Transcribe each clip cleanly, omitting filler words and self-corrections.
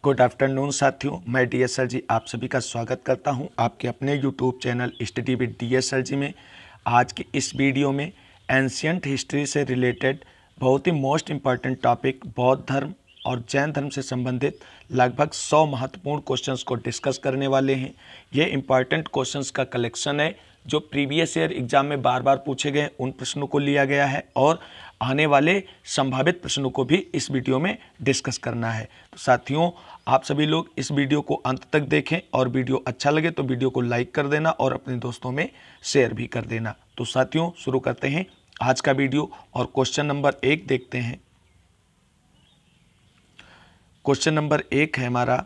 Good afternoon साथियों, मैं DSL जी आप सभी का स्वागत करता हूं आपके अपने YouTube channel study with DSL ji में। आज की इस वीडियो में एंशियंट हिस्ट्री से रिलेटेड बहुत ही मोस्ट इम्पॉर्टेंट टॉपिक बौद्ध धर्म और जैन धर्म से संबंधित लगभग 100 महत्वपूर्ण क्वेश्चंस को डिस्कस करने वाले हैं। ये इम्पॉर्टेंट क्वेश्चंस का कलेक्शन है जो प्रीवियस ईयर एग्जाम में बार बार पूछे गए उन प्रश्नों को लिया गया है और आने वाले संभावित प्रश्नों को भी इस वीडियो में डिस्कस करना है। तो साथियों, आप सभी लोग इस वीडियो को अंत तक देखें और वीडियो अच्छा लगे तो वीडियो को लाइक कर देना और अपने दोस्तों में शेयर भी कर देना। तो साथियों, शुरू करते हैं आज का वीडियो और क्वेश्चन नंबर 1 देखते हैं। क्वेश्चन नंबर 1 है हमारा,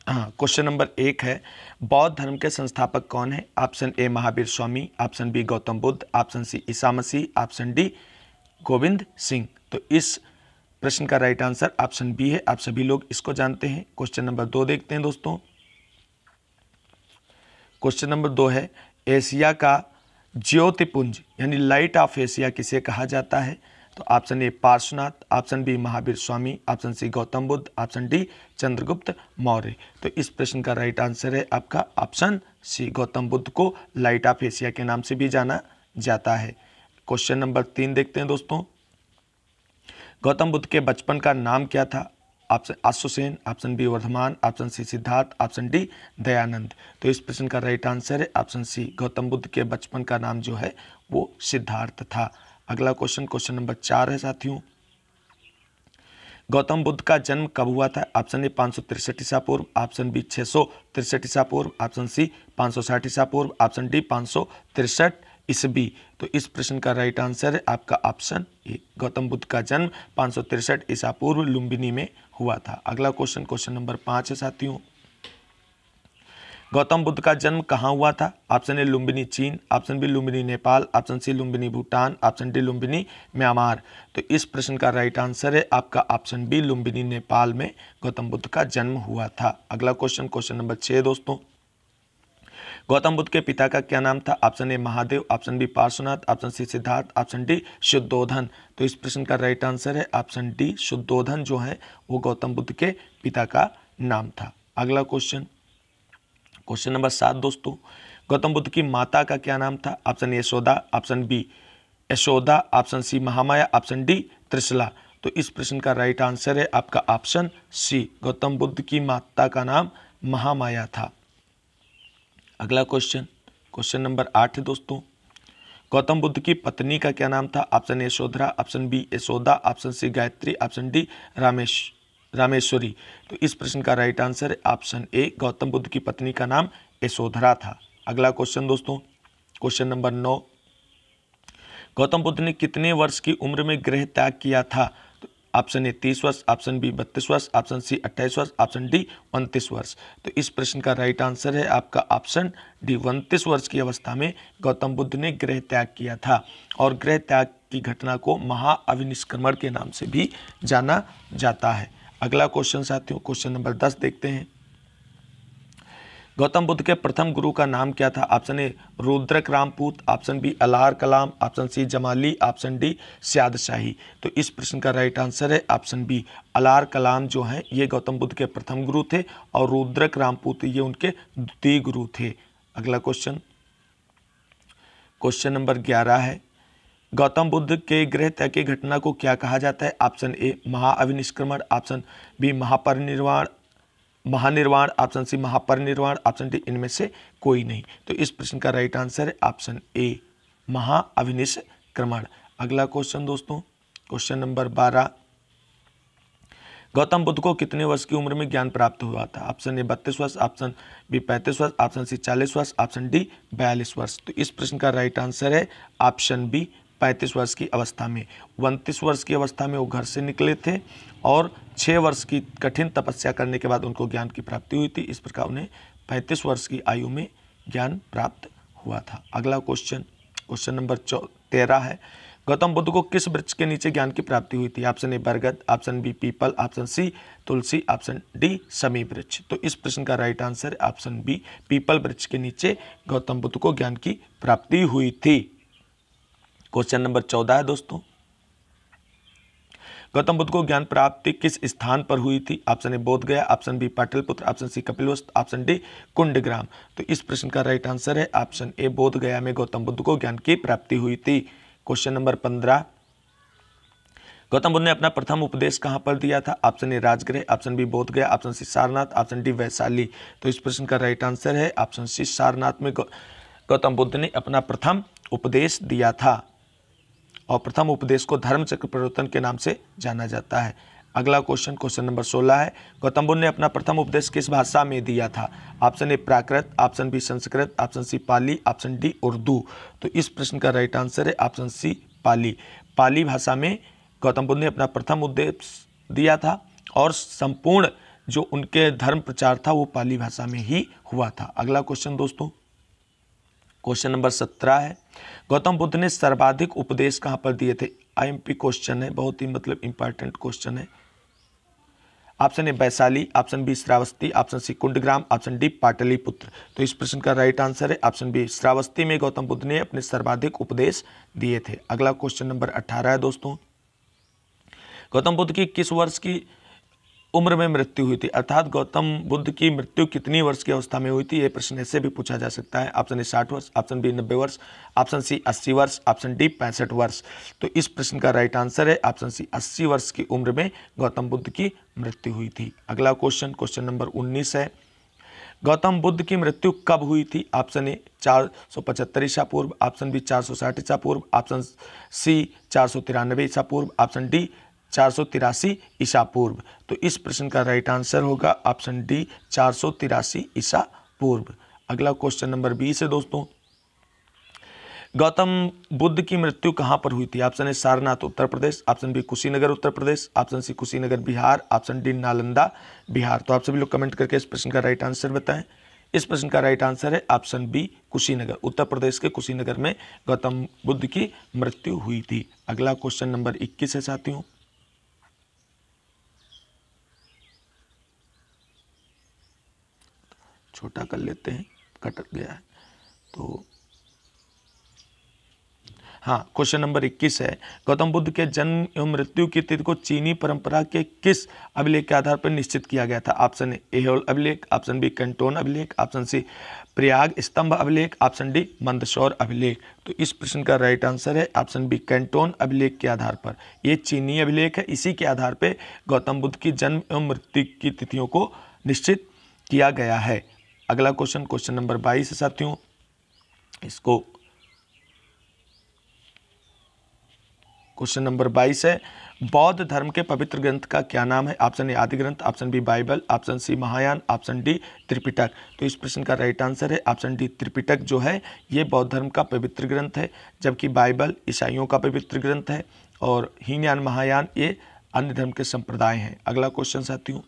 क्वेश्चन नंबर 1 है, बौद्ध धर्म के संस्थापक कौन है? Option A Mahavir Swami, option B Gautam Buddha, option C Isa Masih, option D Govind Singh. तो इस प्रश्न का राइट आंसर ऑप्शन बी है। आप सभी लोग इसको जानते हैं। क्वेश्चन नंबर 2 देखते हैं दोस्तों। क्वेश्चन नंबर 2 है, एशिया का ज्योतिपुंज यानी लाइट ऑफ एशिया किसे कहा जाता है? तो option A Parshvanath, option B Mahavir Swami, option C Gautam Buddha, option D Chandragupta Maurya. तो इस प्रश्न का राइट आंसर है आपका ऑप्शन सी, गौतम बुद्ध को लाइट ऑफ एशिया के नाम से भी जाना जाता है। क्वेश्चन नंबर 3 देखते हैं दोस्तों। गौतम बुद्ध के बचपन का नाम क्या था? Option Ashvasen, option B Vardhaman, option C Siddharth, option D Dayanand. तो इस प्रश्न का राइट आंसर है ऑप्शन सी, गौतम बुद्ध के बचपन का नाम जो है वो सिद्धार्थ था। अगला क्वेश्चन, क्वेश्चन नंबर 4 है साथियों। गौतम बुद्ध का जन्म कब हुआ था? ऑप्शन ए 563 ईसा पूर्व, ऑप्शन बी 663 ईसा पूर्व, ऑप्शन सी 560 ईसा पूर्व, ऑप्शन डी 563 ईस्वी। तो इस प्रश्न का राइट आंसर है आपका ऑप्शन ए, गौतम बुद्ध का जन्म 563 ईसा पूर्व लुम्बिनी में हुआ था। अगला क्वेश्चन, क्वेश्चन नंबर 5 है साथियों। गौतम बुद्ध का जन्म कहाँ हुआ था? ऑप्शन ए लुम्बिनी चीन, option B Lumbini Nepal, option C Lumbini Bhutan, option D Lumbini Myanmar. तो इस प्रश्न का राइट आंसर है आपका ऑप्शन बी, लुम्बिनी नेपाल में गौतम बुद्ध का जन्म हुआ था। अगला क्वेश्चन, क्वेश्चन नंबर 6 दोस्तों। गौतम बुद्ध के पिता का क्या नाम था? Option A Mahadev, option B Parshvanath, option C Siddharth, option D Shuddhodan. तो इस प्रश्न का राइट आंसर है ऑप्शन डी, शुद्धोधन जो है वो गौतम बुद्ध के पिता का नाम था। अगला क्वेश्चन, क्वेश्चन नंबर 7 दोस्तों। गौतम बुद्ध की माता का क्या नाम था? Option A Yashoda, option B Yashoda, option C Mahamaya, option D Trishala. तो इस प्रश्न का राइट आंसर है आपका ऑप्शन सी, गौतम बुद्ध की माता का नाम महामाया था। अगला क्वेश्चन, क्वेश्चन नंबर 8 है दोस्तों। गौतम बुद्ध की पत्नी का क्या नाम था? Option A Yashodhara, option B Yashoda, option C Gayatri, option D Rameshwari. तो इस प्रश्न का राइट आंसर है ऑप्शन ए, गौतम बुद्ध की पत्नी का नाम यशोधरा था। अगला क्वेश्चन दोस्तों, क्वेश्चन नंबर 9। गौतम बुद्ध ने कितने वर्ष की उम्र में गृह त्याग किया था? तो ऑप्शन ए 30 वर्ष, ऑप्शन बी 32 वर्ष, ऑप्शन सी 28 वर्ष, ऑप्शन डी 29 वर्ष। तो इस प्रश्न का राइट आंसर है आपका ऑप्शन डी, 29 वर्ष की अवस्था में गौतम बुद्ध ने गृह त्याग किया था। और गृह त्याग की घटना को महाअभिनिष्क्रमण के नाम से भी जाना जाता है। अगला क्वेश्चन साथियों, क्वेश्चन नंबर 10 देखते हैं। गौतम बुद्ध के प्रथम गुरु का नाम क्या था? Option A Rudraka Ramaputta, option B Alara Kalama, option C Jamali, option D स्याद शाही। तो इस प्रश्न का राइट आंसर है ऑप्शन बी, अलार कलाम जो है ये गौतम बुद्ध के प्रथम गुरु थे और रुद्रक रामपूत ये उनके द्वितीय गुरु थे। अगला क्वेश्चन, क्वेश्चन नंबर 11 है। गौतम बुद्ध के गृह त्याग की घटना को क्या कहा जाता है? ऑप्शन ए महाअभिनिष्क्रमण, ऑप्शन बी महानिर्वाण, ऑप्शन सी महापरिनिर्वाण, ऑप्शन डी इनमें से कोई नहीं। तो इस प्रश्न का राइट आंसर है ऑप्शन ए, महाअभिनिष्क्रमण। अगला क्वेश्चन दोस्तों, क्वेश्चन नंबर 12। गौतम बुद्ध को कितने वर्ष की उम्र में ज्ञान प्राप्त हुआ था? ऑप्शन ए 32 वर्ष, ऑप्शन बी 35 वर्ष, ऑप्शन सी 40 वर्ष, ऑप्शन डी 42 वर्ष। तो इस प्रश्न का राइट आंसर है ऑप्शन बी, 35 वर्ष की अवस्था में। 29 वर्ष की अवस्था में वो घर से निकले थे और 6 वर्ष की कठिन तपस्या करने के बाद उनको ज्ञान की प्राप्ति हुई थी। इस प्रकार उन्हें 35 वर्ष की आयु में ज्ञान प्राप्त हुआ था। अगला क्वेश्चन, क्वेश्चन नंबर 13 है। गौतम बुद्ध को किस वृक्ष के नीचे ज्ञान की प्राप्ति हुई थी? ऑप्शन ए बरगद, ऑप्शन बी पीपल, ऑप्शन सी तुलसी, ऑप्शन डी समी वृक्ष। तो इस प्रश्न का राइट आंसर है ऑप्शन बी, पीपल वृक्ष के नीचे गौतम बुद्ध को ज्ञान की प्राप्ति हुई थी। क्वेश्चन नंबर 14 है दोस्तों। गौतम बुद्ध को ज्ञान प्राप्ति किस स्थान पर हुई थी? Option A Bodh Gaya, option B Pataliputra, option C Kapilavastu, option D Kundagram. तो इस प्रश्न का राइट आंसर है ऑप्शन ए बोध गया में गौतम बुद्ध को ज्ञान की प्राप्ति हुई थी। क्वेश्चन नंबर 15, गौतम बुद्ध ने अपना प्रथम उपदेश कहां पर दिया था? Option A Rajagriha, option B Bodh Gaya, option C Sarnath, option D Vaishali. तो इस प्रश्न का राइट आंसर है ऑप्शन सी सारनाथ में गौतम बुद्ध ने अपना प्रथम उपदेश दिया था, और प्रथम उपदेश को धर्म चक्र प्रवर्तन के नाम से जाना जाता है। अगला क्वेश्चन, क्वेश्चन नंबर 16 है, गौतम बुद्ध ने अपना प्रथम उपदेश किस भाषा में दिया था? Option A Prakrit, option B Sanskrit, option C Pali, option D Urdu. तो इस प्रश्न का राइट आंसर है ऑप्शन सी पाली। पाली भाषा में गौतम बुद्ध ने अपना प्रथम उपदेश दिया था, और संपूर्ण जो उनके धर्म प्रचार था वो पाली भाषा में ही हुआ था। अगला क्वेश्चन दोस्तों, क्वेश्चन नंबर 17 है, गौतम बुद्ध ने सर्वाधिक उपदेश कहां पर दिए थे? आईएमपी क्वेश्चन है, बहुत ही मतलब इंपॉर्टेंट क्वेश्चन है। Option A Vaishali, option B Shravasti, option C Kundagram, option D Pataliputra. तो इस प्रश्न का राइट आंसर है ऑप्शन बी श्रावस्ती में गौतम बुद्ध ने अपने सर्वाधिक उपदेश दिए थे। अगला क्वेश्चन नंबर 18 है दोस्तों, गौतम बुद्ध की किस वर्ष की उम्र में मृत्यु हुई थी? अर्थात गौतम बुद्ध की मृत्यु कितनी वर्ष की अवस्था में हुई थी? यह प्रश्न ऐसे भी पूछा जा सकता है। ऑप्शन ए 60 वर्ष, ऑप्शन बी 90 वर्ष, ऑप्शन सी 80 वर्ष, ऑप्शन डी 65 वर्ष। तो इस प्रश्न का राइट आंसर है ऑप्शन सी 80 वर्ष की उम्र में गौतम बुद्ध की मृत्यु हुई थी। अगला क्वेश्चन, क्वेश्चन नंबर 19 है, गौतम बुद्ध की मृत्यु कब हुई थी? ऑप्शन ए 475 ईसा पूर्व, ऑप्शन बी 460 ईसा पूर्व, ऑप्शन सी 493 ईसा पूर्व, ऑप्शन डी 483 ईसा पूर्व। तो इस प्रश्न का राइट आंसर होगा ऑप्शन डी 483 ईसा पूर्व। अगला क्वेश्चन नंबर 20 है दोस्तों, गौतम बुद्ध की मृत्यु कहां पर हुई थी? Option A Sarnath Uttar Pradesh, option B Kushinagar Uttar Pradesh, option C Kushinagar Bihar, option D Nalanda Bihar. तो आप सभी लोग कमेंट करके इस प्रश्न का राइट आंसर बताएं। इस प्रश्न का राइट आंसर है ऑप्शन बी कुशीनगर, उत्तर प्रदेश के कुशीनगर में गौतम बुद्ध की मृत्यु हुई थी। अगला क्वेश्चन नंबर 21 है साथियों, छोटा कर लेते हैं, कट गया है तो हाँ। क्वेश्चन नंबर 21 है, गौतम बुद्ध के जन्म एवं मृत्यु की तिथि को चीनी परंपरा के किस अभिलेख के आधार पर निश्चित किया गया था? ऑप्शन ए ऐहोल अभिलेख, ऑप्शन बी कैंटोन अभिलेख, ऑप्शन सी प्रयाग स्तंभ अभिलेख, ऑप्शन डी मंदसौर अभिलेख। तो इस प्रश्न का राइट आंसर है ऑप्शन बी कैंटोन अभिलेख के आधार पर। ये चीनी अभिलेख है, इसी के आधार पर गौतम बुद्ध की जन्म एवं मृत्यु की तिथियों को निश्चित किया गया है। अगला क्वेश्चन, क्वेश्चन नंबर 22 है साथियों, इसको क्वेश्चन नंबर 22 है, बौद्ध धर्म के पवित्र ग्रंथ का क्या नाम है? Option A Adi Granth, option B Bible, option C Mahayana, option D Tripitaka. तो इस प्रश्न का राइट आंसर है ऑप्शन डी त्रिपिटक जो है ये बौद्ध धर्म का पवित्र ग्रंथ है, जबकि बाइबल ईसाइयों का पवित्र ग्रंथ है, और हीनयान महायान ये अन्य धर्म के संप्रदाय हैं। अगला क्वेश्चन साथियों,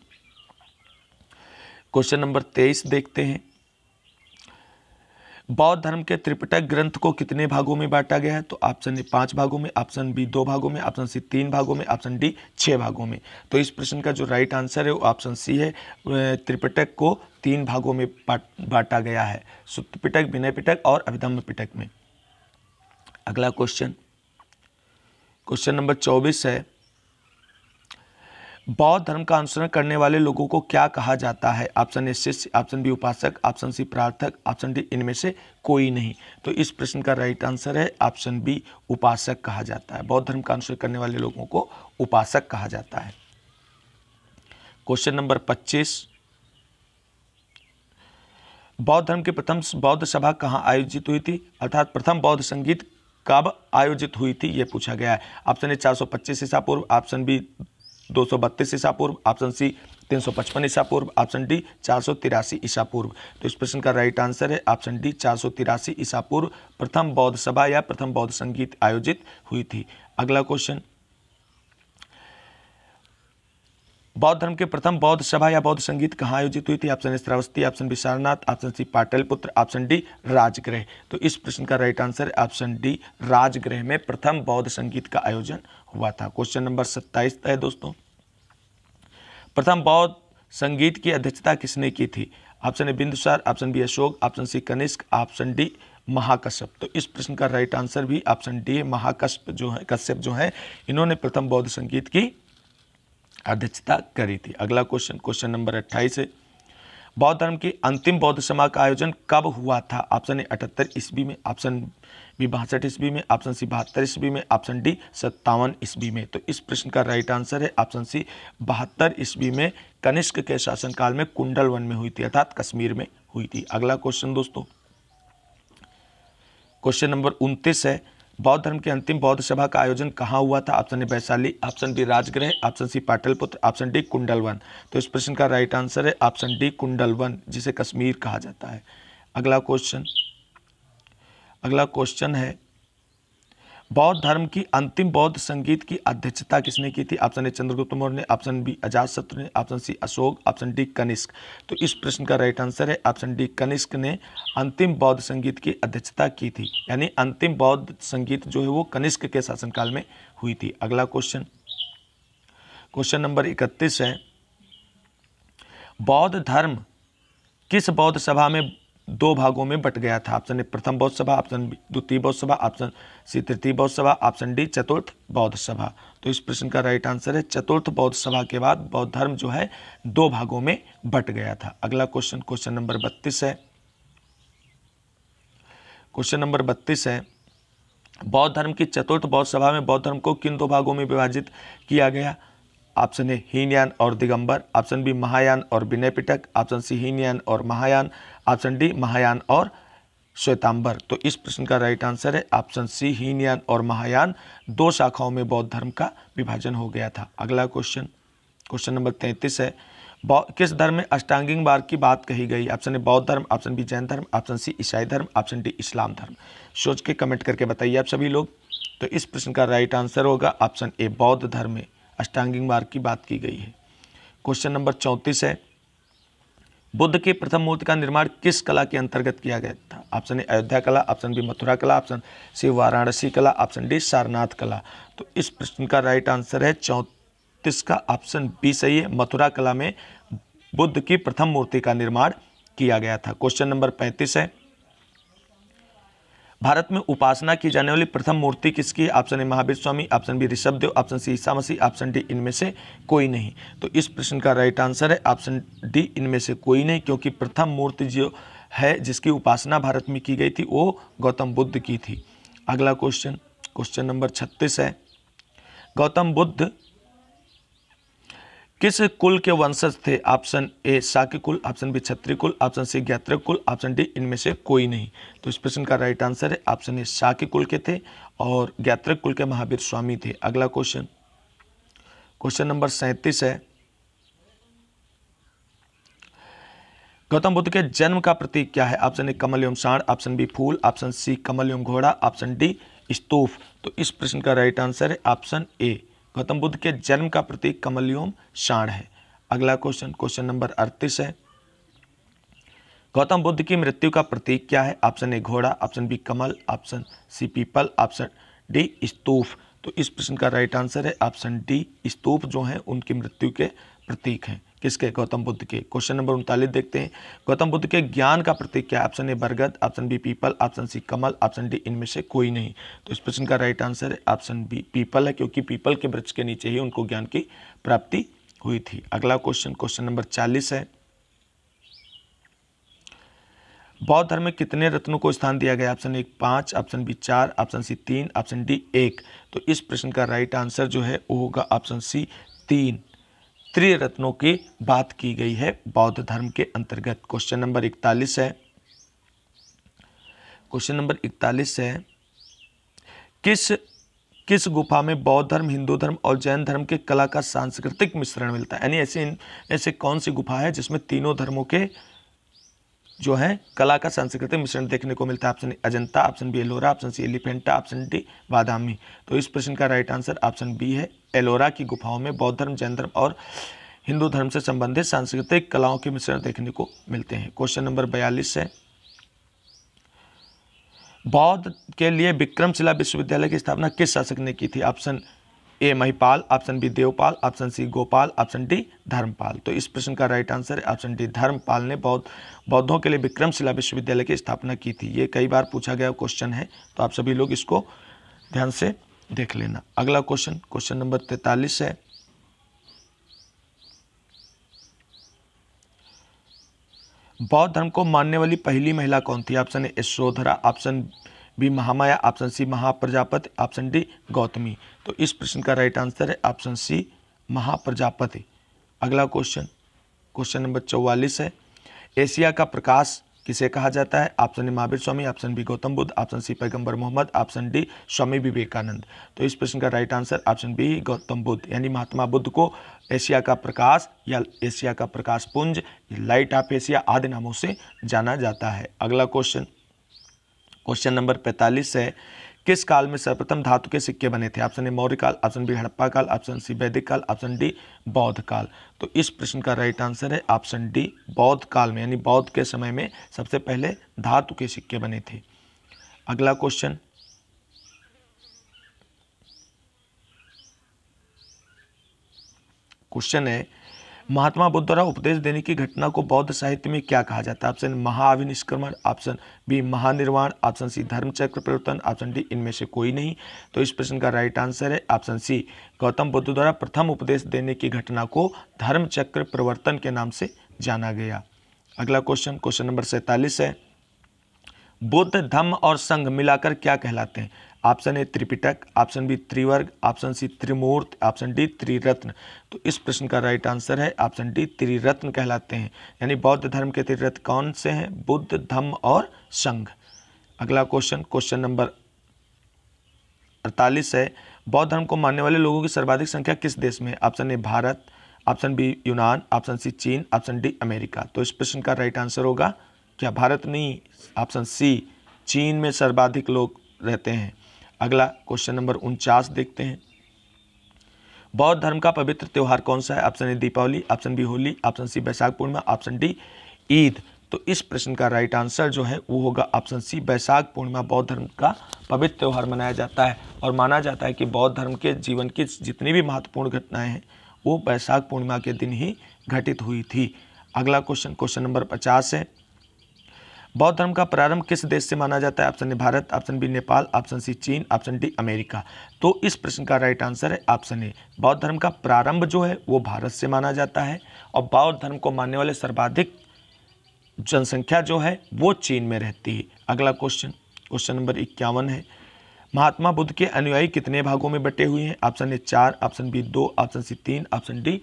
क्वेश्चन नंबर 23 देखते हैं, बौद्ध धर्म के त्रिपिटक ग्रंथ को कितने भागों में बांटा गया है? तो ऑप्शन ए 5 भागों में, ऑप्शन बी 2 भागों में, ऑप्शन सी 3 भागों में, ऑप्शन डी 6 भागों में। तो इस प्रश्न का जो राइट आंसर है वो ऑप्शन सी है, त्रिपिटक को 3 भागों में बांटा गया है, सुत्त पिटक, विनय पिटक और अभिधम्म पिटक में। अगला क्वेश्चन, क्वेश्चन नंबर 24 है, बौद्ध धर्म का अनुसरण करने वाले लोगों को क्या कहा जाता है? ऑप्शन ए शिष्य, ऑप्शन बी उपासक, ऑप्शन सी प्रार्थक, ऑप्शन डी इनमें से कोई नहीं। तो इस प्रश्न का राइट आंसर है ऑप्शन बी उपासक कहा जाता है। बौद्ध धर्म का अनुसरण करने वाले लोगों को उपासक कहा जाता है। क्वेश्चन नंबर 25, बौद्ध धर्म की प्रथम बौद्ध सभा कहाँ आयोजित हुई थी? अर्थात प्रथम बौद्ध संगीत कब आयोजित हुई थी ये पूछा गया है। ऑप्शन ए 425 ईसा पूर्व, ऑप्शन बी 232 ईसा पूर्व, ऑप्शन सी 355 ईसा पूर्व, ऑप्शन डी 483 ईसा पूर्व। तो इस प्रश्न का राइट आंसर है ऑप्शन डी 483 ईसा पूर्व प्रथम बौद्ध सभा या प्रथम बौद्ध संगीत आयोजित हुई थी। अगला क्वेश्चन, बौद्ध धर्म के प्रथम बौद्ध सभा या बौद्ध संगीत कहाँ आयोजित हुई थी? Option A Shravasti, option B Sarnath, option C Pataliputra, option D Rajagriha. तो इस प्रश्न का राइट आंसर है ऑप्शन डी राजगृह में प्रथम बौद्ध संगीत का आयोजन हुआ था। क्वेश्चन नंबर 27 है दोस्तों, प्रथम बौद्ध संगीत की अध्यक्षता किसने की थी? Option A Bindusara, option B Ashoka, option C Kanishka, option D Mahakashyap. तो इस प्रश्न का राइट आंसर भी ऑप्शन डी महाकश्यप जो है, कश्यप जो है, इन्होंने प्रथम बौद्ध संगीत की अध्यक्षता करी थी। अगला क्वेश्चन, क्वेश्चन नंबर 28 है, बौद्ध धर्म की अंतिम बौद्ध सभा का आयोजन कब हुआ था? ऑप्शन ए 78 ईस्वी में, ऑप्शन बी 62 ईस्वी में, ऑप्शन सी 72 ईस्वी में, ऑप्शन डी 57 ईस्वी में। तो इस प्रश्न का राइट आंसर है ऑप्शन सी 72 ईस्वी में, कनिष्क के शासनकाल में कुंडल वन में हुई थी, अर्थात कश्मीर में हुई थी। अगला क्वेश्चन दोस्तों, क्वेश्चन नंबर 29 है, बौद्ध धर्म की अंतिम बौद्ध सभा का आयोजन कहाँ हुआ था? Option A Vaishali, option B Rajagriha, option C Pataliputra, option D Kundal Van. तो इस प्रश्न का राइट आंसर है ऑप्शन डी कुंडल वन, जिसे कश्मीर कहा जाता है। अगला क्वेश्चन है, बौद्ध धर्म की अंतिम बौद्ध संगीत की अध्यक्षता किसने की थी? ऑप्शन ए चंद्रगुप्त मौर्य ने, ऑप्शन बी अजातशत्रु ने, option C Ashoka, option D Kanishka. तो इस प्रश्न का राइट आंसर है ऑप्शन डी कनिष्क ने अंतिम बौद्ध संगीत की अध्यक्षता की थी, यानी अंतिम बौद्ध संगीत जो है वो कनिष्क के शासनकाल में हुई थी। अगला क्वेश्चन, क्वेश्चन नंबर 31 है, बौद्ध धर्म किस बौद्ध सभा में दो भागों में बट गया था? ऑप्शन ए प्रथम बौद्ध सभा, ऑप्शन बी द्वितीय बौद्ध सभा, ऑप्शन सी तृतीय बौद्ध सभा, ऑप्शन डी चतुर्थ बौद्ध सभा। तो इस प्रश्न का राइट आंसर है चतुर्थ बौद्ध सभा के बाद बौद्ध धर्म जो है दो भागों में बट गया था। अगला क्वेश्चन, क्वेश्चन नंबर 32 है, क्वेश्चन नंबर 32 है, बौद्ध धर्म की चतुर्थ बौद्ध सभा में बौद्ध धर्म को किन दो भागों में विभाजित किया गया? ऑप्शन ए हीनयान और दिगंबर, ऑप्शन बी महायान और विनय पिटक, ऑप्शन सी हीनयान और महायान, ऑप्शन डी महायान और श्वेतांबर। तो इस प्रश्न का राइट आंसर है ऑप्शन सी हीनयान और महायान, दो शाखाओं में बौद्ध धर्म का विभाजन हो गया था। अगला क्वेश्चन, क्वेश्चन नंबर 33 है, किस धर्म में अष्टांगिक मार्ग की बात कही गई? ऑप्शन ए बौद्ध धर्म, ऑप्शन बी जैन धर्म, ऑप्शन सी ईसाई धर्म, ऑप्शन डी इस्लाम धर्म। सोच के कमेंट करके बताइए आप सभी लोग। तो इस प्रश्न का राइट आंसर होगा ऑप्शन ए बौद्ध धर्म में अष्टांगिक मार्ग की बात की गई है। क्वेश्चन नंबर 34 है, बुद्ध की प्रथम मूर्ति का निर्माण किस कला के अंतर्गत किया गया था? ऑप्शन ए अयोध्या कला, ऑप्शन बी मथुरा कला, ऑप्शन सी वाराणसी कला, ऑप्शन डी सारनाथ कला। तो इस प्रश्न का राइट आंसर है 34 का ऑप्शन बी सही है, मथुरा कला में बुद्ध की प्रथम मूर्ति का निर्माण किया गया था। क्वेश्चन नंबर 35 है, भारत में उपासना की जाने वाली प्रथम मूर्ति किसकी? Option A Mahavir Swami, option B Rishabhdev, option C Isa Masih, option D इनमें से कोई नहीं। तो इस प्रश्न का राइट आंसर है ऑप्शन डी इनमें से कोई नहीं, क्योंकि प्रथम मूर्ति जो है जिसकी उपासना भारत में की गई थी वो गौतम बुद्ध की थी। अगला क्वेश्चन, क्वेश्चन नंबर 36 है, गौतम बुद्ध किस कुल के वंशज थे? ऑप्शन ए शाक्य कुल, ऑप्शन बी क्षत्रिय कुल, ऑप्शन सी ज्ञात्रक कुल, ऑप्शन डी इनमें से कोई नहीं। तो इस प्रश्न का राइट आंसर है ऑप्शन ए शाक्य कुल के थे और ज्ञात्रक कुल के महावीर स्वामी थे। अगला क्वेश्चन, क्वेश्चन नंबर 37 है, गौतम बुद्ध के जन्म का प्रतीक क्या है? ऑप्शन ए कमल एवं सांड, option B full, option C कमल एवं घोड़ा, ऑप्शन डी स्तूप। तो इस प्रश्न का राइट आंसर है ऑप्शन ए, गौतम बुद्ध के जन्म का प्रतीक कमल एवं सांड है। अगला क्वेश्चन, क्वेश्चन नंबर 38 है, गौतम बुद्ध की मृत्यु का प्रतीक क्या है? ऑप्शन ए घोड़ा, ऑप्शन बी कमल, ऑप्शन सी पीपल, ऑप्शन डी स्तूप। तो इस प्रश्न का राइट आंसर है ऑप्शन डी, स्तूप जो है उनकी मृत्यु के प्रतीक हैं। किसके? गौतम बुद्ध के। क्वेश्चन नंबर 39 देखते हैं, गौतम बुद्ध के ज्ञान का प्रतीक क्या है? ऑप्शन ए बरगद, ऑप्शन बी पीपल, ऑप्शन सी कमल, ऑप्शन डी इनमें से कोई नहीं। तो इस प्रश्न का राइट आंसर है ऑप्शन बी पीपल है, क्योंकि पीपल के वृक्ष के नीचे ही उनको ज्ञान की प्राप्ति हुई थी। अगला क्वेश्चन, क्वेश्चन नंबर 40 है, बौद्ध धर्म में कितने रत्नों को स्थान दिया गया? Option A 5, option B 4, option C 3, option D 1। तो इस प्रश्न का राइट आंसर जो है वो होगा ऑप्शन सी 3, त्रिरत्नों की बात की गई है बौद्ध धर्म के अंतर्गत। क्वेश्चन नंबर 41 है, क्वेश्चन नंबर 41 है, किस गुफा में बौद्ध धर्म, हिंदू धर्म और जैन धर्म के कला का सांस्कृतिक मिश्रण मिलता है? यानी ऐसे कौन सी गुफा है जिसमें तीनों धर्मों के जो है कला का सांस्कृतिक मिश्रण देखने को मिलता है? Option A Ajanta, option B Ellora, option C Elephanta, option D Badami. तो इस प्रश्न का राइट आंसर ऑप्शन बी है, एलोरा की गुफाओं में बौद्ध धर्म, जैन धर्म और हिंदू धर्म से संबंधित सांस्कृतिक कलाओं के मिश्रण देखने को मिलते हैं। क्वेश्चन नंबर 42 है, बौद्ध के लिए विक्रमशिला विश्वविद्यालय की स्थापना किस शासक ने की थी? Option A Mahipala, option B Devapala, option C Gopala, option D Dharmapala. तो इस प्रश्न का राइट आंसर है ऑप्शन डी धर्मपाल ने बौद्धों के लिए विक्रमशिला विश्वविद्यालय की स्थापना की थी। ये कई बार पूछा गया क्वेश्चन है, तो आप सभी लोग इसको ध्यान से देख लेना। अगला क्वेश्चन, क्वेश्चन नंबर 43 है, बौद्ध धर्म को मानने वाली पहली महिला कौन थी? Option A Yashodhara, option B Mahamaya, option C Mahaprajapati, option D Gautami. तो इस प्रश्न का राइट आंसर है ऑप्शन सी महाप्रजापति। अगला क्वेश्चन, क्वेश्चन नंबर 44 है, एशिया का प्रकाश किसे कहा जाता है? Option A Mahavir Swami, option B Gautam Buddha, option C Paigambar Mohammad, option D Swami Vivekananda. तो इस प्रश्न का right answer option B Gautam Buddha, यानी महात्मा बुद्ध को एशिया का प्रकाश या एशिया का प्रकाश पुंज, लाइट ऑफ एशिया आदि नामों से जाना जाता है। अगला क्वेश्चन, क्वेश्चन नंबर 45 है, किस काल में सर्वप्रथम धातु के सिक्के बने थे? ऑप्शन ए मौर्य काल, ऑप्शन बी हड़प्पा काल, ऑप्शन सी वैदिक काल, ऑप्शन डी बौद्ध काल। तो इस प्रश्न का राइट आंसर है ऑप्शन डी बौद्ध काल में, यानी बौद्ध के समय में सबसे पहले धातु के सिक्के बने थे। अगला क्वेश्चन, क्वेश्चन है, महात्मा बुद्ध द्वारा उपदेश देने की घटना को बौद्ध साहित्य में क्या कहा जाता है? ऑप्शन महाअभिनिष्क्रमण, ऑप्शन बी महानिर्वाण, ऑप्शन सी धर्मचक्र परिवर्तन, ऑप्शन डी इनमें से कोई नहीं। तो इस प्रश्न का राइट आंसर है ऑप्शन सी गौतम बुद्ध द्वारा प्रथम उपदेश देने की घटना को धर्मचक्र परिवर्तन के नाम से जाना गया। अगला क्वेश्चन, क्वेश्चन नंबर 47 है, बुद्ध धम्म और संघ मिलाकर क्या कहलाते हैं? ऑप्शन ए त्रिपिटक, ऑप्शन बी त्रिवर्ग, ऑप्शन सी त्रिमूर्ति, ऑप्शन डी त्रिरत्न। तो इस प्रश्न का राइट आंसर है ऑप्शन डी त्रिरत्न कहलाते हैं, यानी बौद्ध धर्म के त्रिरत्न कौन से हैं? बुद्ध, धम्म और संघ। अगला क्वेश्चन, क्वेश्चन नंबर 48 है, बौद्ध धर्म को मानने वाले लोगों की सर्वाधिक संख्या किस देश में? Option A Bharat, option B Yunan, option C Cheen, option D America. तो इस प्रश्न का राइट आंसर होगा क्या भारत नहीं, ऑप्शन सी चीन में सर्वाधिक लोग रहते हैं। अगला क्वेश्चन नंबर 49 देखते हैं, बौद्ध धर्म का पवित्र त्योहार कौन सा है? Option A Deepawali, option B Holi, option C Baisakh Purnima, option D Eid. तो इस प्रश्न का राइट आंसर जो है वो होगा ऑप्शन सी बैसाख पूर्णिमा। बौद्ध धर्म का पवित्र त्योहार मनाया जाता है और माना जाता है कि बौद्ध धर्म के जीवन की जितनी भी महत्वपूर्ण घटनाएं हैं वो बैसाख पूर्णिमा के दिन ही घटित हुई थी। अगला क्वेश्चन, क्वेश्चन नंबर 50 है, बौद्ध धर्म का प्रारंभ किस देश से माना जाता है? Option A Bharat, option B Nepal, option C Cheen, option D America. तो इस प्रश्न का राइट आंसर है ऑप्शन ए बौद्ध धर्म का प्रारंभ जो है वो भारत से माना जाता है और बौद्ध धर्म को मानने वाले सर्वाधिक जनसंख्या जो है वो चीन में रहती है। अगला क्वेश्चन, क्वेश्चन नंबर 51 है, महात्मा बुद्ध के अनुयायी कितने भागों में बटे हुए हैं? Option A 4, option B 2, option C 3, option D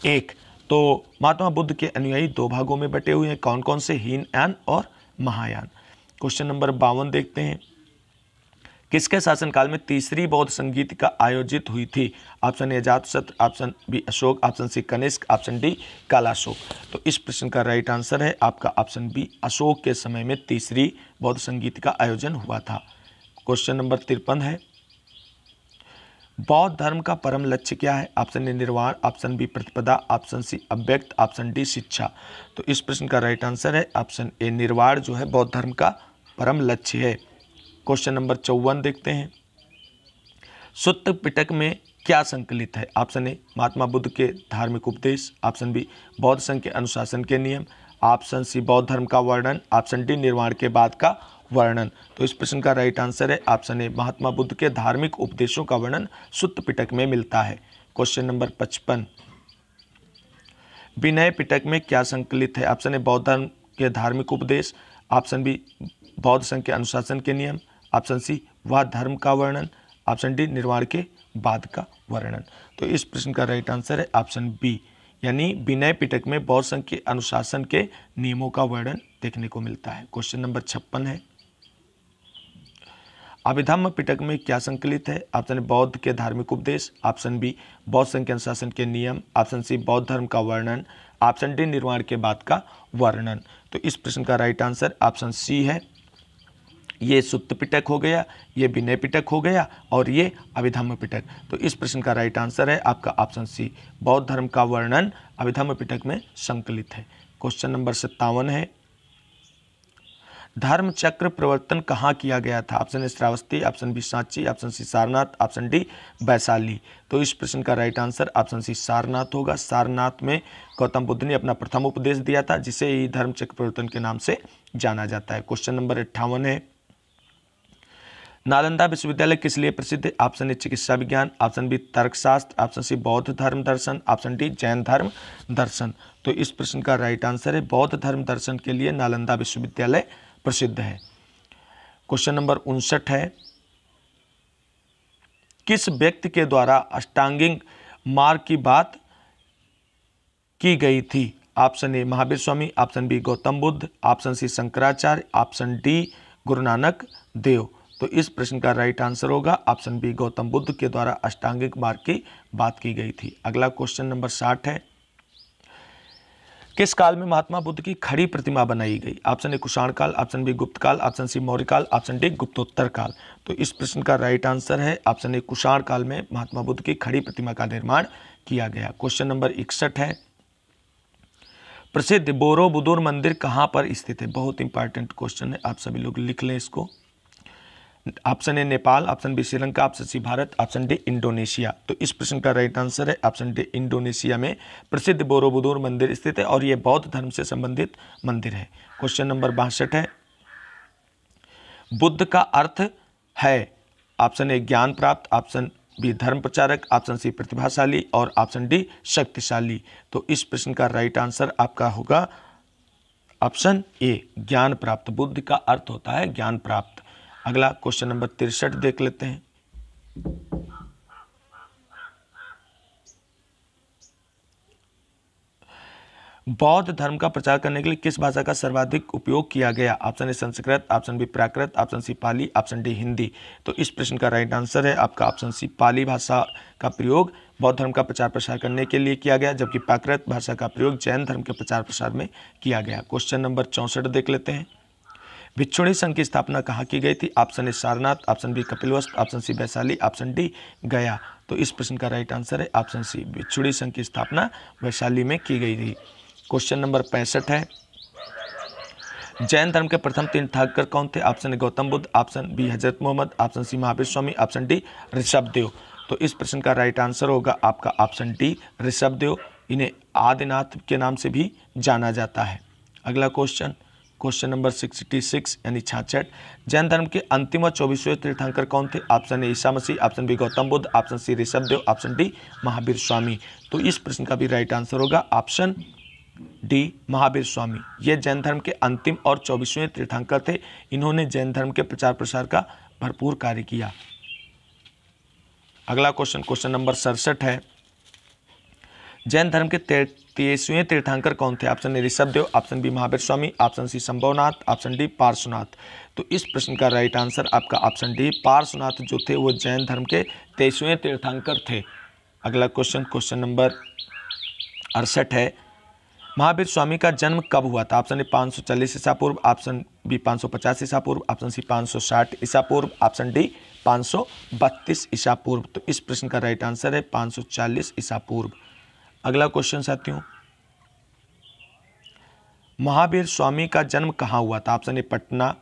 1। तो महात्मा बुद्ध के अनुयायी 2 भागों में बटे हुए हैं, कौन कौन से? हीनयान और महायान। क्वेश्चन नंबर 52 देखते हैं, किसके शासनकाल में तीसरी बौद्ध संगीतिका आयोजित हुई थी? Option A Ajatashatru, option B Ashoka, option C Kanishka, option D Kalashoka. तो इस प्रश्न का राइट आंसर है आपका ऑप्शन बी अशोक के समय में तीसरी बौद्ध संगीतिका आयोजन हुआ था। क्वेश्चन नंबर 53 है, बौद्ध धर्म का परम लक्ष्य क्या है? ऑप्शन ए निर्वाण, ऑप्शन बी प्रतिपदा, ऑप्शन सी अव्यक्त, ऑप्शन डी शिक्षा। तो इस प्रश्न का राइट आंसर है ऑप्शन ए निर्वाण जो है बौद्ध धर्म का परम लक्ष्य है। क्वेश्चन नंबर 54 देखते हैं, सुत्त पिटक में क्या संकलित है? ऑप्शन ए महात्मा बुद्ध के धार्मिक उपदेश, ऑप्शन बी बौद्ध संघ के अनुशासन के नियम, ऑप्शन सी बौद्ध धर्म का वर्णन, ऑप्शन डी निर्वाण के बाद का वर्णन। तो इस प्रश्न का राइट आंसर है ऑप्शन ए महात्मा बुद्ध के धार्मिक उपदेशों का वर्णन सुत्त पिटक में मिलता है। क्वेश्चन नंबर 55, विनय पिटक में क्या संकलित है? ऑप्शन ए बौद्ध धर्म के धार्मिक उपदेश, ऑप्शन बी बौद्ध संघ के अनुशासन के नियम, ऑप्शन सी वह धर्म का वर्णन, ऑप्शन डी निर्वाण के बाद का वर्णन। तो इस प्रश्न का राइट आंसर है ऑप्शन बी, यानी विनय पिटक में बौद्ध संघ के अनुशासन के नियमों का वर्णन देखने को मिलता है। क्वेश्चन नंबर 56 है, अभिधम्म पिटक में क्या संकलित है? ऑप्शन बौद्ध के धार्मिक उपदेश, ऑप्शन बी बौद्ध संघ के अनुशासन के नियम, ऑप्शन सी बौद्ध धर्म का वर्णन, ऑप्शन डी निर्वाण के बाद का वर्णन। तो इस प्रश्न का राइट आंसर ऑप्शन सी है, ये सुत्त पिटक हो गया, ये विनय पिटक हो गया और ये अभिधम्म पिटक। तो इस प्रश्न का राइट आंसर है आपका ऑप्शन सी, बौद्ध धर्म का वर्णन अभिधम्म पिटक में संकलित है। क्वेश्चन नंबर 57 है, धर्म चक्र प्रवर्तन कहाँ किया गया था? Option A Shravasti, option B Sanchi, option C Sarnath, option D Vaishali. तो इस प्रश्न का right answer option C Sarnath होगा। सारनाथ में गौतम बुद्ध ने अपना प्रथम उपदेश दिया था, जिसे ही धर्म चक्र प्रवर्तन के नाम से जाना जाता है। क्वेश्चन नंबर 58 है, नालंदा विश्वविद्यालय किस लिए प्रसिद्ध है? ऑप्शन ए चिकित्सा विज्ञान, ऑप्शन बी तर्कशास्त्र, ऑप्शन सी बौद्ध धर्म दर्शन, ऑप्शन डी जैन धर्म दर्शन। तो इस प्रश्न का राइट आंसर है बौद्ध धर्म दर्शन के लिए नालंदा विश्वविद्यालय प्रसिद्ध है। क्वेश्चन नंबर 59 है, किस व्यक्ति के द्वारा अष्टांगिक मार्ग की बात की गई थी? Option A Mahavir Swami, option B Gautam Buddha, option C Shankaracharya, option D Guru Nanak Dev. तो इस प्रश्न का राइट आंसर होगा ऑप्शन बी गौतम बुद्ध के द्वारा अष्टांगिक मार्ग की बात की गई थी। अगला क्वेश्चन नंबर 60 है, किस काल में महात्मा बुद्ध की खड़ी प्रतिमा बनाई गई? ऑप्शन ए कुषाण काल, ऑप्शन बी गुप्त काल, ऑप्शन सी मौर्य काल, ऑप्शन डी गुप्तोत्तर काल। तो इस प्रश्न का राइट आंसर है ऑप्शन ए कुषाण काल में महात्मा बुद्ध की खड़ी प्रतिमा का निर्माण किया गया। क्वेश्चन नंबर 61 है, प्रसिद्ध बोरोबुदुर मंदिर कहाँ पर स्थित है? बहुत इंपॉर्टेंट क्वेश्चन है, आप सभी लोग लिख लें इसको। Option A Nepal, option B Sri Lanka, option C Bharat, option D Indonesia. तो इस प्रश्न का राइट आंसर है ऑप्शन डी इंडोनेशिया में प्रसिद्ध बोरोबुदुर मंदिर स्थित है और यह बौद्ध धर्म से संबंधित मंदिर है। क्वेश्चन नंबर 62 है, बुद्ध का अर्थ है? ऑप्शन ए ज्ञान प्राप्त, ऑप्शन बी धर्म प्रचारक, ऑप्शन सी प्रतिभाशाली और ऑप्शन डी शक्तिशाली। तो इस प्रश्न का राइट आंसर आपका होगा ऑप्शन ए ज्ञान प्राप्त। बुद्ध का अर्थ होता है ज्ञान प्राप्त। अगला क्वेश्चन नंबर 63 देख लेते हैं। बौद्ध धर्म का प्रचार करने के लिए किस भाषा का सर्वाधिक उपयोग किया गया? Option A Sanskrit, option B Prakrit, option C Pali, option D Hindi. तो इस प्रश्न का राइट आंसर है आपका ऑप्शन सी पाली भाषा का प्रयोग बौद्ध धर्म का प्रचार प्रसार करने के लिए किया गया, जबकि प्राकृत भाषा का प्रयोग जैन धर्म के प्रचार प्रसार में किया गया। क्वेश्चन नंबर 64 देख लेते हैं, भिक्षुणी संघ की स्थापना कहाँ की गई थी? Option A Sarnath, option B Kapilavastu, option C Vaishali, option D Gaya. तो इस प्रश्न का राइट आंसर है ऑप्शन सी भिक्षुणी संघ की स्थापना वैशाली में की गई थी। क्वेश्चन नंबर 65 है, जैन धर्म के प्रथम तीर्थंकर कौन थे? Option A Gautam Buddha, option B Hazrat Mohammad, option C Mahavir Swami, option D Rishabhdev. तो इस प्रश्न का राइट आंसर होगा आपका ऑप्शन डी ऋषभदेव। इन्हें आदिनाथ के नाम से भी जाना जाता है। अगला क्वेश्चन, क्वेश्चन नंबर 66 यानी 66, जैन धर्म के अंतिम और 24वें तीर्थंकर कौन थे? Option A Isa Masih, option B Gautam Buddha, option C Rishabhdev, option D Mahavir Swami. तो इस प्रश्न का भी राइट आंसर होगा ऑप्शन डी महावीर स्वामी। ये जैन धर्म के अंतिम और 24वें तीर्थंकर थे। इन्होंने जैन धर्म के प्रचार प्रसार का भरपूर कार्य किया। अगला क्वेश्चन, क्वेश्चन नंबर 67 है, जैन धर्म के 23वें तीर्थंकर कौन थे? Option A Rishabhdev, option B Mahavir Swami, option C Sambhavnath, option D Parshvanath. तो इस प्रश्न का राइट आंसर आपका ऑप्शन डी पार्श्वनाथ जो थे वो जैन धर्म के 23वें तीर्थंकर थे। अगला क्वेश्चन, क्वेश्चन नंबर 68 है, महावीर स्वामी का जन्म कब हुआ था? ऑप्शन ए 540 ईसा पूर्व, ऑप्शन बी 550 ईसा पूर्व, ऑप्शन सी 560 ईसा पूर्व, ऑप्शन डी 532 ईसा पूर्व। तो इस प्रश्न का राइट आंसर है 540 ईसा पूर्व। अगला क्वेश्चन साथियों, महावीर स्वामी का जन्म कहाँ हुआ था? Option A Patna,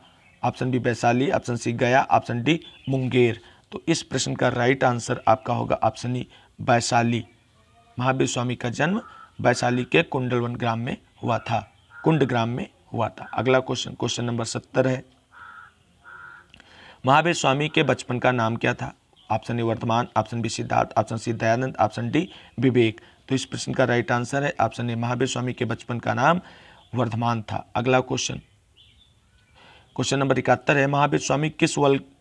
option B Vaishali, option C Gaya, option D Munger. तो इस प्रश्न का राइट आंसर आपका होगा ऑप्शन ई वैशाली। महावीर स्वामी का जन्म वैशाली के कुंडलवन ग्राम में हुआ था, कुंड ग्राम में हुआ था। अगला क्वेश्चन, क्वेश्चन नंबर 70 है, महावीर स्वामी के बचपन का नाम क्या था? Option A Vardhaman, option B Siddharth, option C Dayanand, option D Vivek. तो इस प्रश्न का राइट आंसर है ऑप्शन ए महावीर स्वामी के बचपन का नाम वर्धमान था। अगला क्वेश्चन, क्वेश्चन नंबर 71 है, महावीर स्वामी किस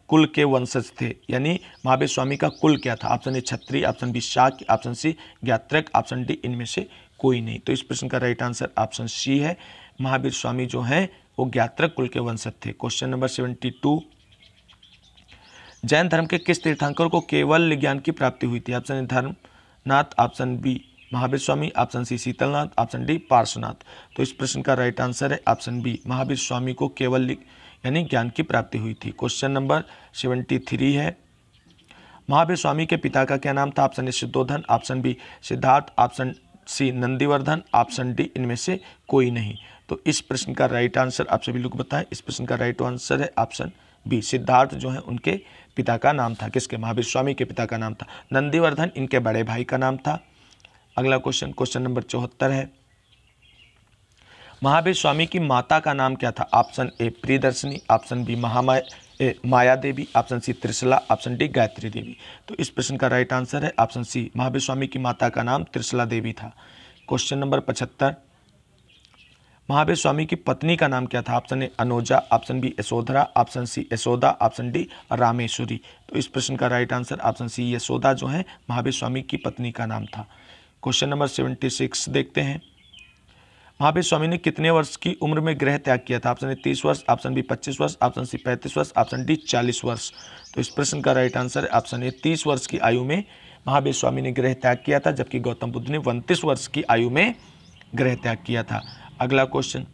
कुल के वंशज थे? यानी महावीर स्वामी का कुल क्या था? ऑप्शन ए क्षत्रिय, option B Shakya, option C ज्ञात्रक, ऑप्शन डी इनमें से कोई नहीं। तो इस प्रश्न का राइट आंसर ऑप्शन सी है, महावीर स्वामी जो हैं वो ज्ञात्रक कुल के वंशज थे। क्वेश्चन नंबर 72, जैन धर्म के किस तीर्थंकर को केवल ज्ञान की प्राप्ति हुई थी? Option A Dharmanath, option B Mahavir Swami, option C Sheetalnath, option D Parshvanath. तो इस प्रश्न का राइट आंसर है ऑप्शन बी महावीर स्वामी को केवल यानी ज्ञान की प्राप्ति हुई थी। क्वेश्चन नंबर 73 है, महावीर स्वामी के पिता का क्या नाम था? Option A Shuddhodana, option B Siddharth, option C Nandivardhan, option D इनमें से कोई नहीं। तो इस प्रश्न का राइट आंसर आप सभी लोग बताएं। इस प्रश्न का राइट आंसर है ऑप्शन बी सिद्धार्थ जो है उनके पिता का नाम था। किसके? महावीर स्वामी के पिता का नाम था। नंदीवर्धन इनके बड़े भाई का नाम था। अगला क्वेश्चन, क्वेश्चन नंबर 74 है, महावीर स्वामी की माता का नाम क्या था? Option A Priyadarshini, option B Mahamaya, Maya Devi, option C Trishala, option D Gayatri Devi. तो इस प्रश्न का राइट आंसर है ऑप्शन सी, महावीर स्वामी की माता का नाम त्रिशला देवी था। क्वेश्चन नंबर 75, महावीर स्वामी की पत्नी का नाम क्या था? Option A Anoja, option B Yashodhara, option C Yashoda, option D Rameshwari. तो इस प्रश्न का right answer option C Yashoda जो है महावीर स्वामी की पत्नी का नाम था। क्वेश्चन नंबर 76 देखते हैं, महावीर स्वामी ने कितने वर्ष की उम्र में गृह त्याग किया था? ऑप्शन ए 30 वर्ष, ऑप्शन बी 25 वर्ष, ऑप्शन सी 35 वर्ष, ऑप्शन डी 40 वर्ष। तो इस प्रश्न का राइट आंसर है ऑप्शन ए 30 वर्ष की आयु में महावीर स्वामी ने गृह त्याग किया था, जबकि गौतम बुद्ध ने 29 वर्ष की आयु में गृह त्याग किया था। अगला क्वेश्चन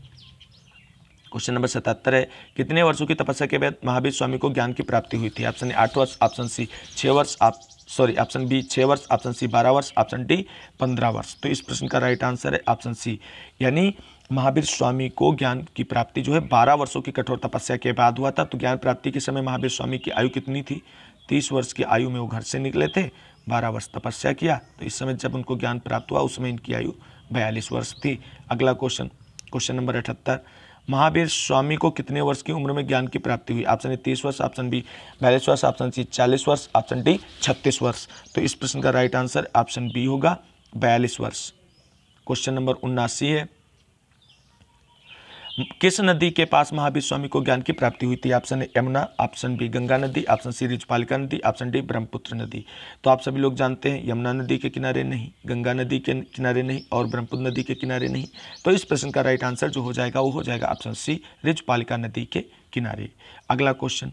नंबर 77 है, कितने वर्षों की तपस्या के बाद महावीर स्वामी को ज्ञान की प्राप्ति हुई थी? ऑप्शन ए 8 वर्ष, ऑप्शन सी 6 वर्ष, ऑप्शन बी 6 वर्ष, ऑप्शन सी 12 वर्ष, ऑप्शन डी 15 वर्ष। तो इस प्रश्न का राइट आंसर है ऑप्शन सी, यानी महावीर स्वामी को ज्ञान की प्राप्ति जो है 12 वर्षों की कठोर तपस्या के बाद हुआ था। तो ज्ञान प्राप्ति के समय महावीर स्वामी की आयु कितनी थी? 30 वर्ष की आयु में वो घर से निकले थे, 12 वर्ष तपस्या किया, तो इस समय जब उनको ज्ञान प्राप्त हुआ उस समय इनकी आयु 42 वर्ष थी। अगला क्वेश्चन नंबर 78, महावीर स्वामी को कितने वर्ष की उम्र में ज्ञान की प्राप्ति हुई? ऑप्शन ए 30 वर्ष, ऑप्शन बी 42 वर्ष, ऑप्शन सी 40 वर्ष, ऑप्शन डी 36 वर्ष। तो इस प्रश्न का राइट आंसर ऑप्शन बी होगा 42 वर्ष। क्वेश्चन नंबर 79 है, किस नदी के पास महावीर स्वामी को ज्ञान की प्राप्ति हुई थी? Option A Yamuna, option B Ganga नदी, ऑप्शन सी ऋजुपालिका नदी, ऑप्शन डी ब्रह्मपुत्र नदी। तो आप सभी लोग जानते हैं यमुना नदी के किनारे नहीं, गंगा नदी के किनारे नहीं और ब्रह्मपुत्र नदी के किनारे नहीं। तो इस प्रश्न का राइट आंसर जो हो जाएगा वो हो जाएगा ऑप्शन सी ऋजुपालिका नदी के किनारे। अगला क्वेश्चन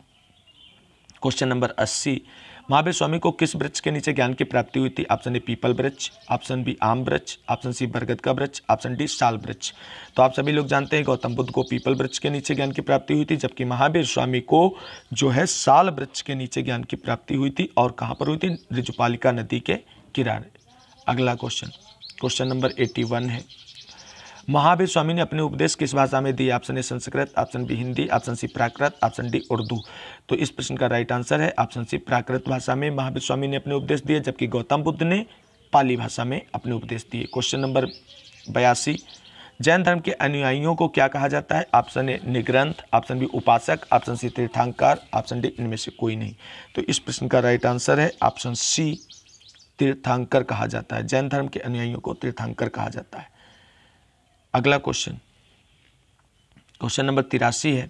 नंबर 80, महावीर स्वामी को किस वृक्ष के नीचे ज्ञान की प्राप्ति हुई थी? ऑप्शन ए पीपल वृक्ष, ऑप्शन बी आम वृक्ष, ऑप्शन सी बरगद का वृक्ष, ऑप्शन डी साल वृक्ष। तो आप सभी लोग जानते हैं गौतम बुद्ध को पीपल वृक्ष के नीचे ज्ञान की प्राप्ति हुई थी, जबकि महावीर स्वामी को जो है साल वृक्ष के नीचे ज्ञान की प्राप्ति हुई थी। और कहाँ पर हुई थी? ऋजुपालिका नदी के किनारे। अगला क्वेश्चन नंबर 81 है, महावीर स्वामी ने अपने उपदेश किस भाषा में दिए? Option A Sanskrit, option B Hindi, option C Prakrit, option D Urdu. तो इस प्रश्न का राइट आंसर है ऑप्शन सी प्राकृत भाषा में महावीर स्वामी ने अपने उपदेश दिए, जबकि गौतम बुद्ध ने पाली भाषा में अपने उपदेश दिए। क्वेश्चन नंबर 82, जैन धर्म के अनुयायियों को क्या कहा जाता है? ऑप्शन ए निग्रंथ, ऑप्शन बी उपासक, ऑप्शन सी तीर्थंकर, ऑप्शन डी इनमें से कोई नहीं। तो इस प्रश्न का राइट आंसर है ऑप्शन सी तीर्थंकर कहा जाता है। जैन धर्म के अनुयायियों को तीर्थंकर कहा जाता है। अगला क्वेश्चन नंबर 83 है,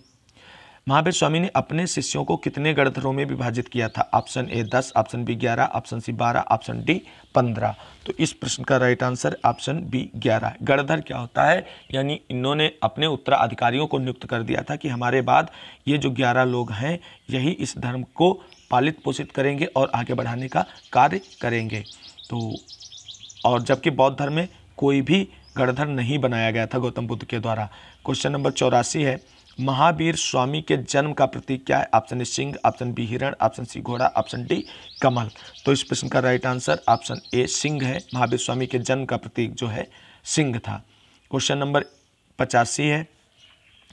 महावीर स्वामी ने अपने शिष्यों को कितने गणधरों में विभाजित किया था? Option A 10, option B 11, option C 12, option D 15। तो इस प्रश्न का राइट आंसर ऑप्शन बी 11। गणधर क्या होता है? यानी इन्होंने अपने उत्तराधिकारियों को नियुक्त कर दिया था कि हमारे बाद ये जो 11 लोग हैं यही इस धर्म को पालित पोषित करेंगे और आगे बढ़ाने का कार्य करेंगे। तो और जबकि बौद्ध धर्म में कोई भी गणधर नहीं बनाया गया था गौतम बुद्ध के द्वारा। क्वेश्चन नंबर 84 है, महावीर स्वामी के जन्म का प्रतीक क्या है? ऑप्शन ए सिंह, ऑप्शन बी हिरण, ऑप्शन सी घोड़ा, ऑप्शन डी कमल। तो इस प्रश्न का राइट आंसर ऑप्शन ए सिंह है। महावीर स्वामी के जन्म का प्रतीक जो है सिंह था। क्वेश्चन नंबर 85 है,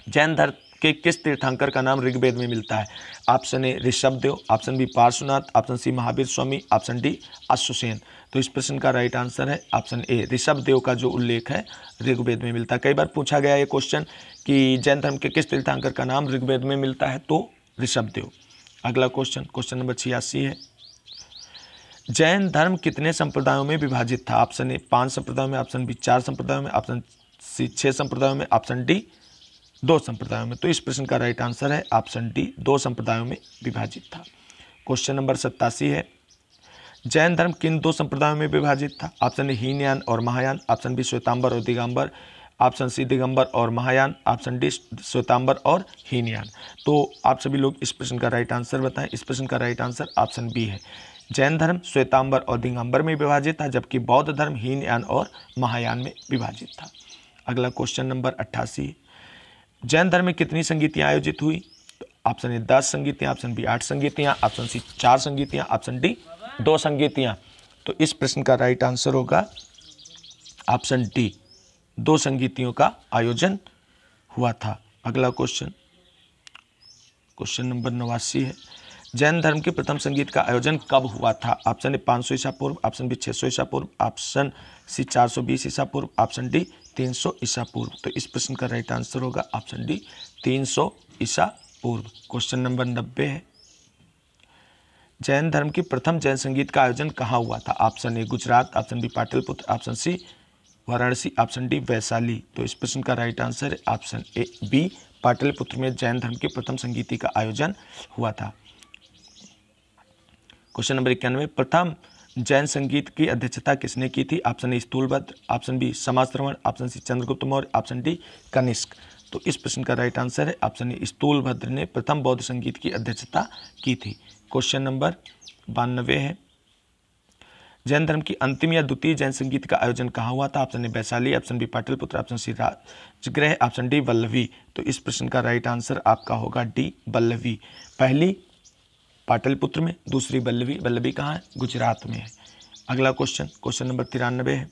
जैन धर्म के किस तीर्थंकर का नाम ऋग्वेद में मिलता है? Option A Rishabhdev, option B Parshvanath, option C Mahavir Swami, option D Ashvasen. तो इस प्रश्न का राइट आंसर है ऑप्शन ए ऋषभदेव का जो उल्लेख है ऋग्वेद में मिलता है। कई बार पूछा गया ये क्वेश्चन कि जैन धर्म के किस तीर्थंकर का नाम ऋग्वेद में मिलता है, तो ऋषभदेव। अगला क्वेश्चन नंबर 86 है, जैन धर्म कितने संप्रदायों में विभाजित था? ऑप्शन ए 5 संप्रदायों में, ऑप्शन बी 4 संप्रदायों में, ऑप्शन सी 6 संप्रदायों में, ऑप्शन डी 2 संप्रदायों में। तो इस प्रश्न का राइट आंसर है ऑप्शन डी 2 संप्रदायों में विभाजित था। क्वेश्चन नंबर 87 है, जैन धर्म किन 2 संप्रदायों में विभाजित था? ऑप्शन ए हीनयान और महायान, ऑप्शन बी श्वेतांबर और दिगंबर, ऑप्शन सी दिगंबर और महायान, ऑप्शन डी श्वेतांबर और हीनयान। तो आप सभी लोग इस प्रश्न का राइट आंसर बताएं। इस प्रश्न का राइट आंसर ऑप्शन बी है। जैन धर्म श्वेतांबर और दिगंबर में विभाजित था, जबकि बौद्ध धर्म हीनयान और महायान में विभाजित था। अगला क्वेश्चन नंबर 88, जैन धर्म में कितनी संगीतियाँ आयोजित हुई? तो ऑप्शन ए 10 संगीतियाँ, ऑप्शन बी 8 संगीतियाँ, ऑप्शन सी 4 संगीतियाँ, ऑप्शन डी 2 संगीतियाँ। तो इस प्रश्न का राइट आंसर होगा ऑप्शन डी 2 संगीतियों का आयोजन हुआ था। अगला क्वेश्चन नंबर 89 है, जैन धर्म के प्रथम संगीत का आयोजन कब हुआ था? ऑप्शन ए 500 ईसा पूर्व, ऑप्शन बी 600 ईसा पूर्व, ऑप्शन सी 420 ईसा पूर्व, ऑप्शन डी 300 ईसा पूर्व। तो इस प्रश्न का राइट आंसर होगा ऑप्शन डी 300 ईसा पूर्व। क्वेश्चन नंबर 90 है, जैन धर्म की प्रथम जैन संगीत का आयोजन कहाँ हुआ था? Option A Gujarat, option B Pataliputra, option C Varanasi, option D Vaishali. तो इस प्रश्न का राइट आंसर है ऑप्शन ए बी, पाटलिपुत्र में जैन धर्म के प्रथम संगीति का आयोजन हुआ था। क्वेश्चन नंबर 91, प्रथम जैन संगीत की अध्यक्षता किसने की थी? Option A Sthulabhadra, option B समाश्रवण, option C Chandragupta Maurya, option D Kanishka. तो इस प्रश्न का राइट आंसर है ऑप्शन ए स्थूलभद्र ने प्रथम बौद्ध संगीत की अध्यक्षता की थी। क्वेश्चन नंबर 92 है, जैन धर्म की अंतिम या द्वितीय जैन संगीत का आयोजन कहाँ हुआ था? Option A Vaishali, option B Pataliputra, option C Rajagriha, option D Vallabhi. तो इस प्रश्न का राइट आंसर आपका होगा डी वल्लभी। पहली पाटलिपुत्र में, दूसरी वल्लभी। वल्लभी कहाँ है? गुजरात में है। अगला क्वेश्चन, क्वेश्चन नंबर 93 है,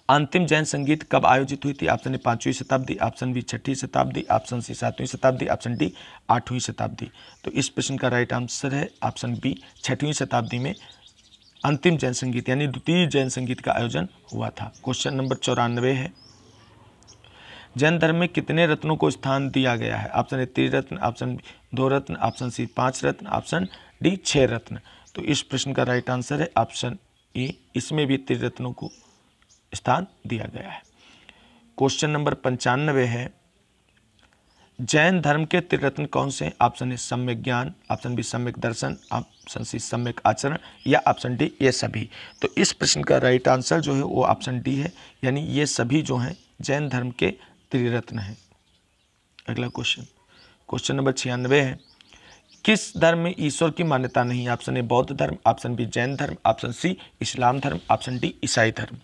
अंतिम जैन संगीत कब आयोजित हुई थी? ऑप्शन ए 5वीं शताब्दी, ऑप्शन बी 6वीं शताब्दी, ऑप्शन सी 7वीं शताब्दी, ऑप्शन डी 8वीं शताब्दी। तो इस प्रश्न का राइट आंसर है ऑप्शन बी 6वीं शताब्दी में अंतिम जैन संगीत यानी द्वितीय जैन संगीत का आयोजन हुआ था। क्वेश्चन नंबर 94 है, जैन धर्म में कितने रत्नों को स्थान दिया गया है? ऑप्शन ए 3 रत्न, ऑप्शन बी 2 रत्न, ऑप्शन सी 5 रत्न, ऑप्शन डी 6 रत्न। तो इस प्रश्न का राइट आंसर है ऑप्शन ए, इसमें भी 3 रत्नों को स्थान दिया गया है। क्वेश्चन नंबर 95 है, जैन धर्म के त्रिरत्न कौन से हैं? ऑप्शन ए सम्यक ज्ञान, ऑप्शन बी सम्यक दर्शन, ऑप्शन सी सम्यक आचरण या ऑप्शन डी ये सभी। तो इस प्रश्न का राइट आंसर जो है वो ऑप्शन डी है, यानी ये सभी जो हैं जैन धर्म के त्रिरत्न हैं। अगला क्वेश्चन, क्वेश्चन नंबर 96 है, किस धर्म में ईश्वर की मान्यता नहीं है? ऑप्शन ए बौद्ध धर्म, ऑप्शन बी जैन धर्म, ऑप्शन सी इस्लाम धर्म, ऑप्शन डी ईसाई धर्म।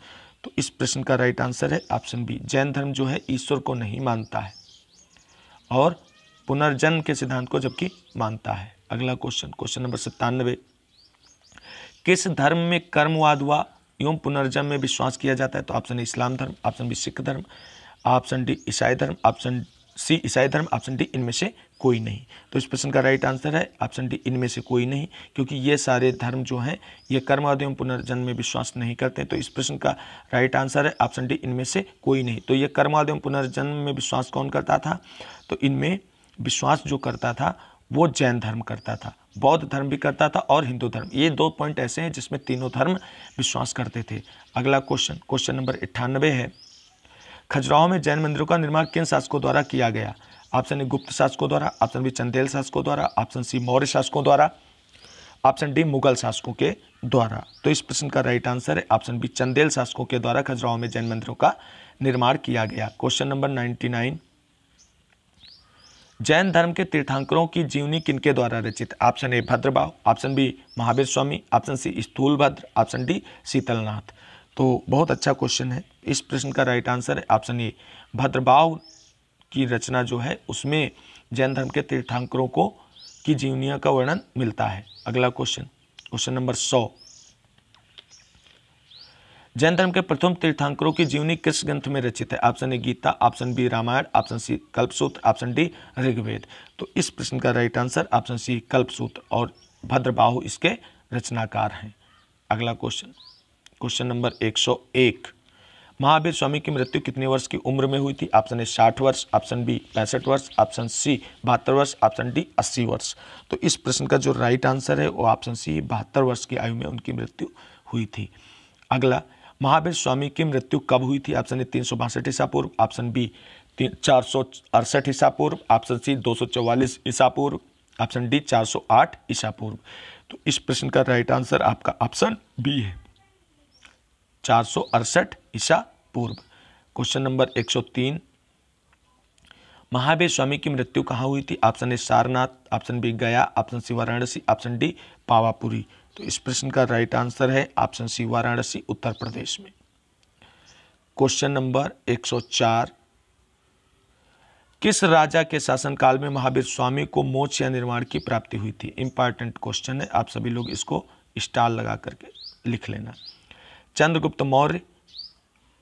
तो इस प्रश्न का राइट आंसर है ऑप्शन बी, जैन धर्म जो है ईश्वर को नहीं मानता है और पुनर्जन्म के सिद्धांत को जबकि मानता है। अगला क्वेश्चन, क्वेश्चन नंबर 97, किस धर्म में कर्मवाद व एवं पुनर्जन्म में विश्वास किया जाता है? तो ऑप्शन ए इस्लाम धर्म, ऑप्शन बी सिख धर्म, ऑप्शन डी ईसाई धर्म, ऑप्शन सी ईसाई धर्म, ऑप्शन डी इनमें से कोई नहीं। तो इस प्रश्न का राइट आंसर है ऑप्शन डी इनमें से कोई नहीं, क्योंकि ये सारे धर्म जो हैं ये कर्मवाद एवं पुनर्जन्म में विश्वास नहीं करते। तो इस प्रश्न का राइट आंसर है ऑप्शन डी इनमें से कोई नहीं। तो ये कर्मवाद एवं पुनर्जन्म में विश्वास कौन करता था? तो इनमें विश्वास जो करता था वो जैन धर्म करता था, बौद्ध धर्म भी करता था और हिंदू धर्म। ये 2 पॉइंट ऐसे हैं जिसमें तीनों धर्म विश्वास करते थे। अगला क्वेश्चन, क्वेश्चन नंबर 98 है, खजुराहो में जैन मंदिरों का निर्माण किन शासकों द्वारा किया गया? ऑप्शन ए गुप्त शासकों द्वारा, ऑप्शन बी चंदेल शासकों द्वारा, ऑप्शन सी मौर्य शासकों द्वारा, ऑप्शन डी मुगल शासकों के द्वारा। तो इस प्रश्न का राइट आंसर है ऑप्शन बी चंदेल शासकों के द्वारा खजुराहो में जैन मंदिरों का निर्माण किया गया। क्वेश्चन नंबर 99, जैन धर्म के तीर्थंकरों की जीवनी किनके द्वारा रचित? Option A Bhadrabahu, option B Mahavir Swami, option C Sthulabhadra, option D Sheetalnath. तो बहुत अच्छा क्वेश्चन है। इस प्रश्न का राइट आंसर है ऑप्शन ए भद्रबाहु की रचना जो है उसमें जैन धर्म के तीर्थंकरों को की जीवनियों का वर्णन मिलता है। अगला क्वेश्चन, क्वेश्चन नंबर 100, जैन धर्म के प्रथम तीर्थंकरों की जीवनी किस ग्रंथ में रचित है? Option A Gita, option B Ramayana, option C Kalpasutra, option D Rigveda. तो इस प्रश्न का right answer option C Kalpasutra और भद्रबाहु इसके रचनाकार हैं। अगला question, question number 101, Mahavir Swami की मृत्यु कितने वर्ष की उम्र में हुई थी? ऑप्शन ए 60 वर्ष, ऑप्शन बी 65 वर्ष, ऑप्शन सी 72 वर्ष, ऑप्शन डी 80 वर्ष। तो इस प्रश्न का जो राइट आंसर है वो ऑप्शन सी 72 वर्ष की आयु में उनकी मृत्यु हुई थी। अगला, महावीर स्वामी की मृत्यु कब हुई थी? ऑप्शन ए 362 ईसा पूर्व, ऑप्शन बी 468 ईसा पूर्व, ऑप्शन सी 244 ईसा पूर्व, ऑप्शन डी 408 ईसा पूर्व। तो इस प्रश्न का राइट आंसर आपका ऑप्शन बी है, 468 ईसा पूर्व। क्वेश्चन नंबर 103, महावीर स्वामी की मृत्यु कहाँ हुई थी? Option A Sarnath, option B Gaya, option C Varanasi, option D Pawapuri. तो इस प्रश्न का राइट आंसर है ऑप्शन सी वाराणसी उत्तर प्रदेश में। क्वेश्चन नंबर 104, किस राजा के शासनकाल में महावीर स्वामी को मोक्ष या निर्वाण की प्राप्ति हुई थी? इंपॉर्टेंट क्वेश्चन है, आप सभी लोग इसको स्टार लगा करके लिख लेना। Chandragupta Maurya,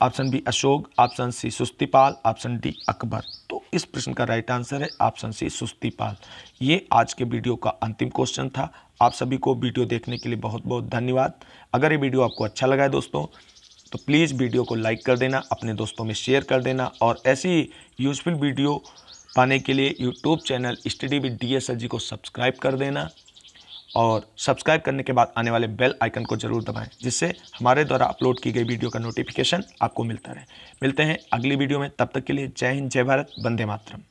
option B Ashoka, option C सुस्तिपाल, ऑप्शन डी अकबर। तो इस प्रश्न का राइट आंसर है ऑप्शन सी सुस्तिपाल। ये आज के वीडियो का अंतिम क्वेश्चन था। आप सभी को वीडियो देखने के लिए बहुत बहुत धन्यवाद। अगर ये वीडियो आपको अच्छा लगा है दोस्तों तो प्लीज़ वीडियो को लाइक कर देना, अपने दोस्तों में शेयर कर देना और ऐसी यूजफुल वीडियो पाने के लिए YouTube channel study with DS sir ji को सब्सक्राइब कर देना और सब्सक्राइब करने के बाद आने वाले बेल आइकन को जरूर दबाएं, जिससे हमारे द्वारा अपलोड की गई वीडियो का नोटिफिकेशन आपको मिलता रहे। मिलते हैं अगली वीडियो में, तब तक के लिए जय हिंद, जय भारत, वंदे मातरम।